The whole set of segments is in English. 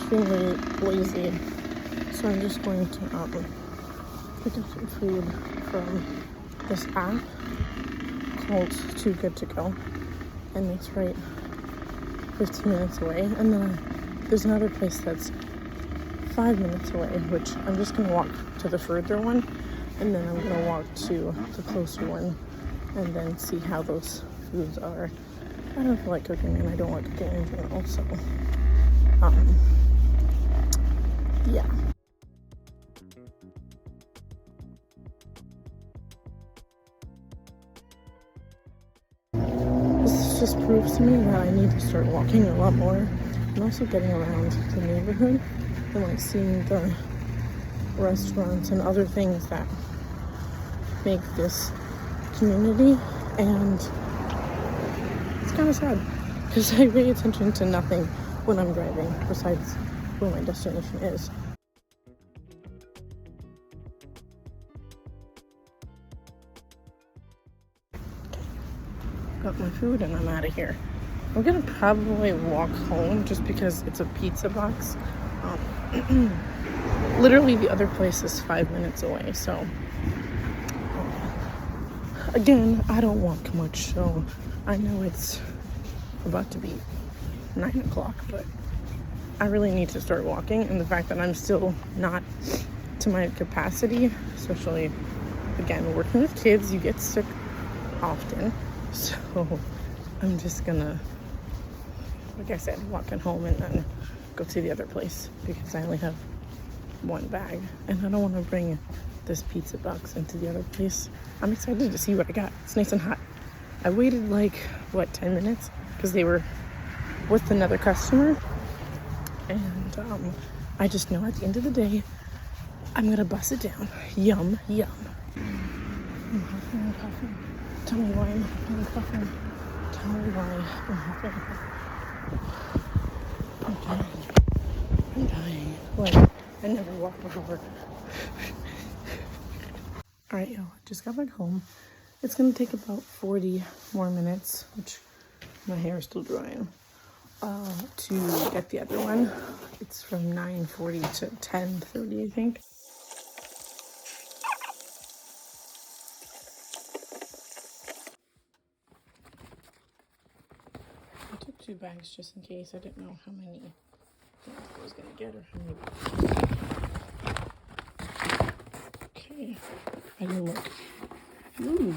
feeling really lazy, so I'm just going to pick up some food from this app called Too Good To Go, and it's right 15 minutes away. And then there's another place that's 5 minutes away, which I'm just gonna walk to the further one, and then I'm gonna walk to the closer one and then see how those foods are. I don't feel like cooking, and I don't like cooking in general, so yeah. This just proves to me that I need to start walking a lot more, and also getting around the neighborhood and like seeing the restaurants and other things that make this community. And it's kind of sad because I pay attention to nothing when I'm driving besides where my destination is. Got my food and I'm out of here. I'm gonna probably walk home just because it's a pizza box. Literally the other place is 5 minutes away, so again, I don't walk much, so I know it's about to be 9 o'clock, but I really need to start walking, and the fact that I'm still not to my capacity, especially again working with kids, you get sick often, so I'm just gonna, like I said, walking home and then go to the other place because I only have one bag and I don't want to bring this pizza box into the other place. I'm excited to see what I got. It's nice and hot. I waited like 10 minutes because they were with another customer, and I just know at the end of the day I'm gonna bust it down. Yum yum. I'm huffing. Tell me why I'm huffing. Tell me why I'm huffing. I'm dying. Like, I never walked before. Alright, y'all, I just got back home. It's gonna take about 40 more minutes, which my hair is still drying, to get the other one. It's from 9:40 to 10:30, I think. I took 2 bags just in case. I didn't know how many things I was gonna get or how many. Okay, I didn't look. Ooh,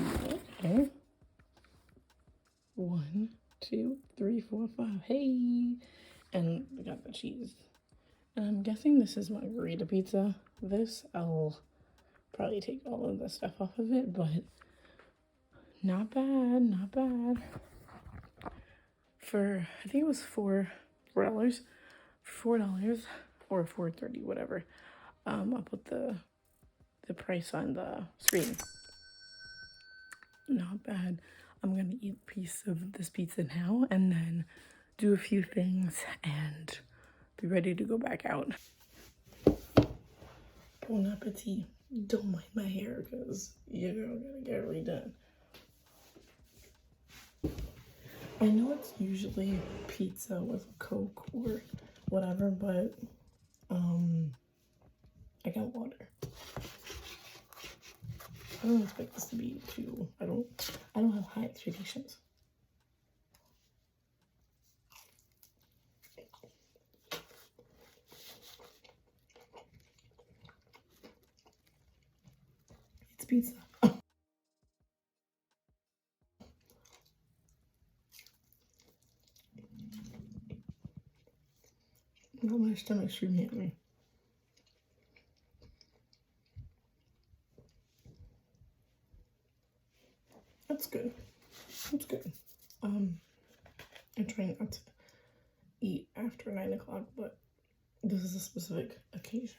okay. 1, 2, 3, 4, 5. Hey, and we got the cheese. And I'm guessing this is margarita pizza. This, I'll probably take all of the stuff off of it, but not bad, not bad. For, I think it was $4, $4 or $4.30, whatever. I'll put the price on the screen. Not bad. I'm gonna eat a piece of this pizza now and then do a few things and be ready to go back out. Bon appetit. Don't mind my hair because you're gonna get redone. I know it's usually pizza with Coke or whatever, but I got water. I don't expect this to be too, I don't have high expectations. It's pizza. Now my stomach's screaming at me. That's good. That's good. I try not to eat after 9 o'clock, but this is a specific occasion.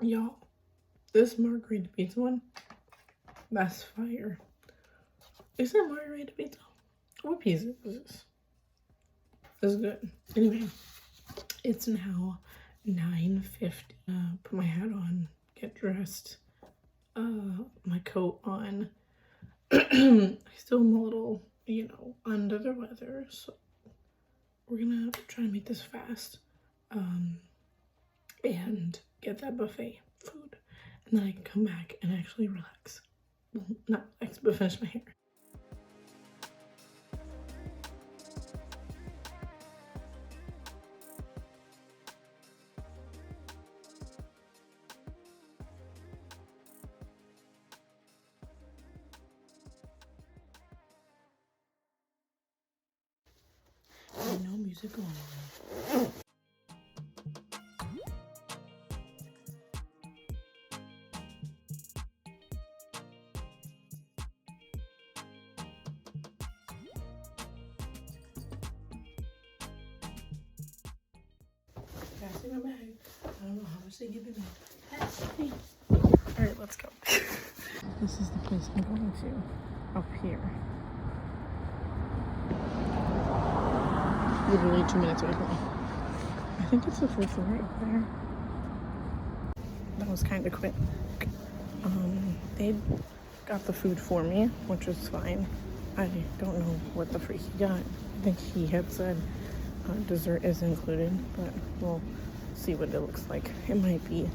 Y'all, this margarita pizza one, that's fire. Is there margarita pizza? What pizza is this? This is good. Anyway, it's now 9:50. Put my hat on, get dressed, my coat on. I still am a little, under the weather, so we're gonna try and make this fast, and get that buffet food, and then I can come back and actually relax. Well, not relax, but finish my hair. No music going on. Passing my bag. I don't know how much they give me. Pass me. Alright, let's go. This is the place I'm going to. Up here. Literally 2 minutes away from me. I think it's the first floor right there. That was kind of quick. They got the food for me, which was fine. I don't know what the freak he got. I think he had said dessert is included, but we'll see what it looks like. It might be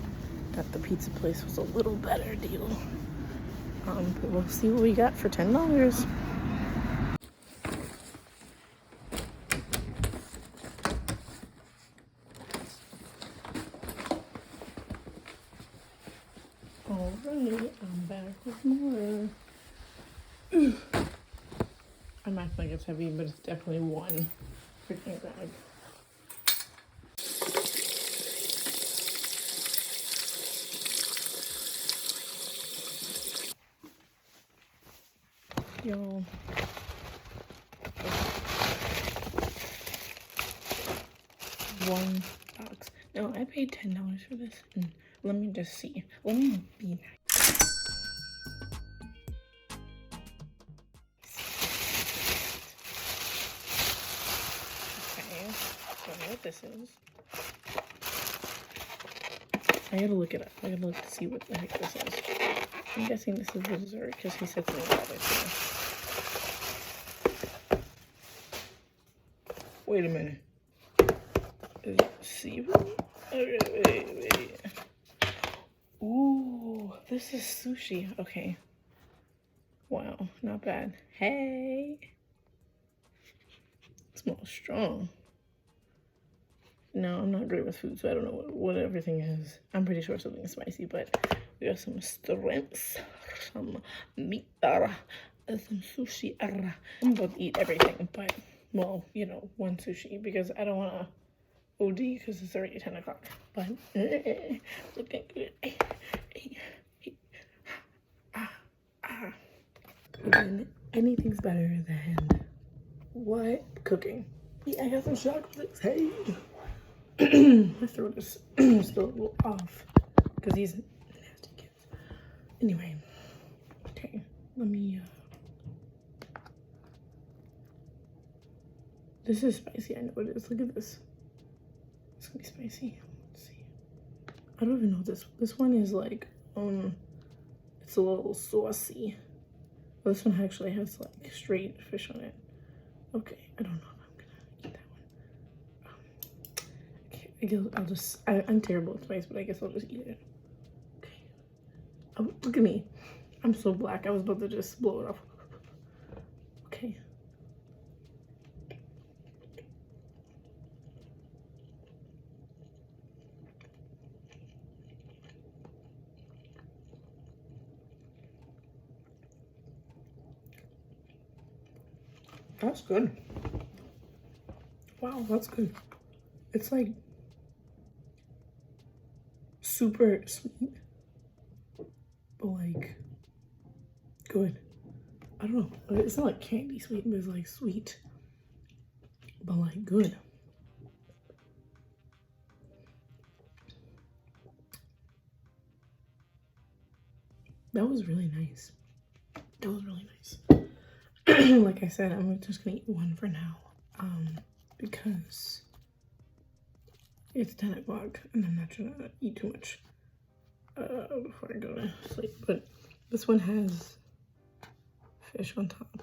that the pizza place was a little better deal. But we'll see what we got for $10. Alright, I'm back with more. I'm acting like it's heavy, but it's definitely one freaking bag. Yo. One box. No, I paid $10 for this. And let me just see. Let me be nice. Okay, so I know what this is. I gotta look it up. I gotta look to see what the heck this is. I'm guessing this is the dessert because he said something about it too. Wait a minute. Is it seafood? Wait. Ooh, this is sushi. Okay. Wow, not bad. Hey. It smells strong. No, I'm not great with food, so I don't know what everything is. I'm pretty sure something is spicy, but we got some shrimps, some meat, some sushi. I'm about to eat everything, but, well, one sushi, because I don't want to OD because it's already 10 o'clock. But, looking good. Again, anything's better than what? Cooking. Yeah, I got some chocolates. Hey. My throat is still a little off because these nasty kids. Anyway, okay, let me. This is spicy. I know it is. Look at this. It's gonna be spicy. Let's see. I don't even know this. This one is like it's a little saucy. But this one actually has like straight fish on it. Okay, I don't know. I'm terrible at spice, but I guess I'll just eat it. Okay. Oh, look at me. I'm so black. I was about to just blow it off. Okay. That's good. Wow, that's good. It's like super sweet, but like good. I don't know. It's not like candy sweet, but it's like sweet, but like good. That was really nice. That was really nice. Like I said, I'm just gonna eat one for now, because it's 10 o'clock and I'm not trying to eat too much before I go to sleep. But this one has fish on top.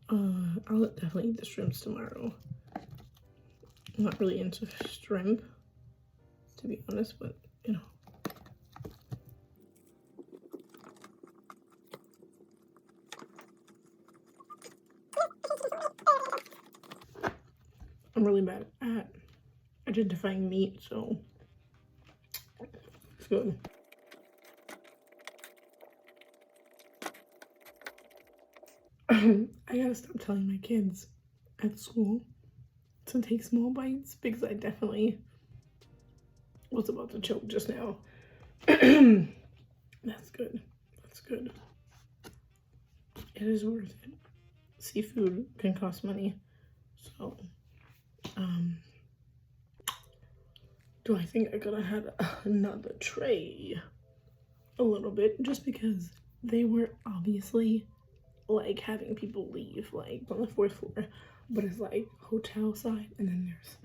I'll definitely eat the shrimps tomorrow. I'm not really into shrimp, to be honest, but you know. I'm really bad at identifying meat, so it's good. I gotta stop telling my kids at school to take small bites because I definitely was about to choke just now. That's good. That's good. It is worth it. Seafood can cost money, so do I think I could have had another tray a little bit, just because they were obviously like having people leave like on the 4th floor, but it's like hotel side and then there's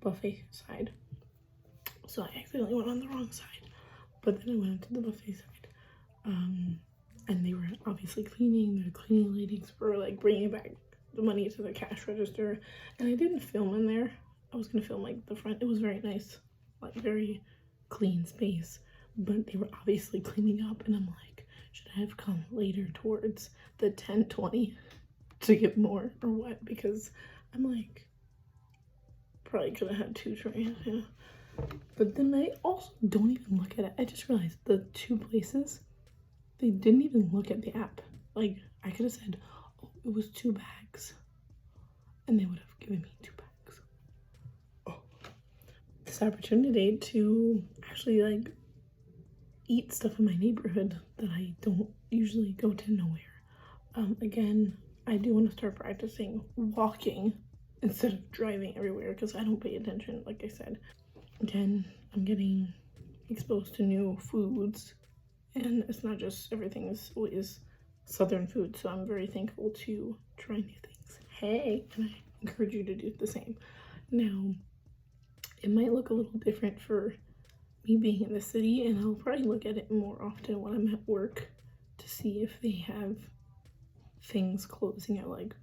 buffet side. So I accidentally went on the wrong side, but then I went into the buffet side, and they were obviously cleaning. The cleaning ladies were like bringing back the money to the cash register, and I didn't film in there. I was gonna film like the front. It was very nice, like very clean space, but they were obviously cleaning up, and I'm like, should I have come later towards the 10:20 to get more or what? Because I'm like, probably could have had 2 trays, yeah. But then I also don't even look at it. I just realized the 2 places, they didn't even look at the app. Like, I could have said, oh, it was 2 bags, and they would have given me 2 bags. Oh. This opportunity to actually like eat stuff in my neighborhood that I don't usually go to nowhere. Again, I do want to start practicing walking instead of driving everywhere because I don't pay attention, like I said. Again, I'm getting exposed to new foods, and it's not just everything is always Southern food, so I'm very thankful to try new things. Hey, and I encourage you to do the same. Now, it might look a little different for me being in the city, and I'll probably look at it more often when I'm at work to see if they have things closing at like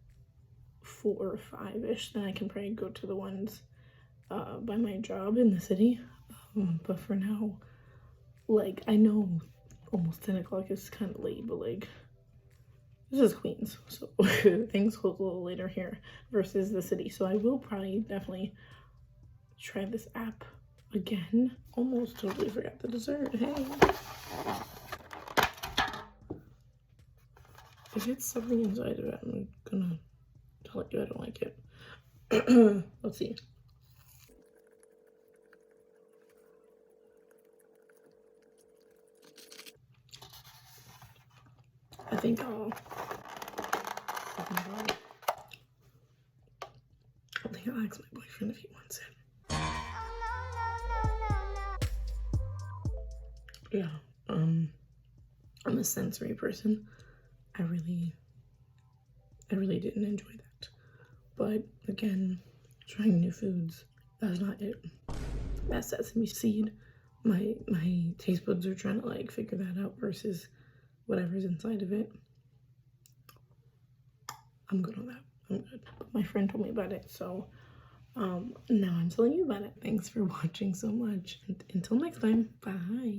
4 or 5-ish. Then I can probably go to the ones by my job in the city. But for now, like, I know almost 10 o'clock is kind of late, but like, this is Queens, so things close a little later here versus the city. So I will probably definitely try this app again. Almost totally forgot the dessert. Hey. If it's something inside of it, I'm gonna tell you I don't like it. Let's see. I think I'll ask my boyfriend if he wants it. Yeah, I'm a sensory person. I really didn't enjoy that. But again, trying new foods, that's not it. That sesame seed, my taste buds are trying to like figure that out versus whatever's inside of it. I'm good on that. I'm good. But my friend told me about it, so now I'm telling you about it. Thanks for watching so much. And until next time, bye.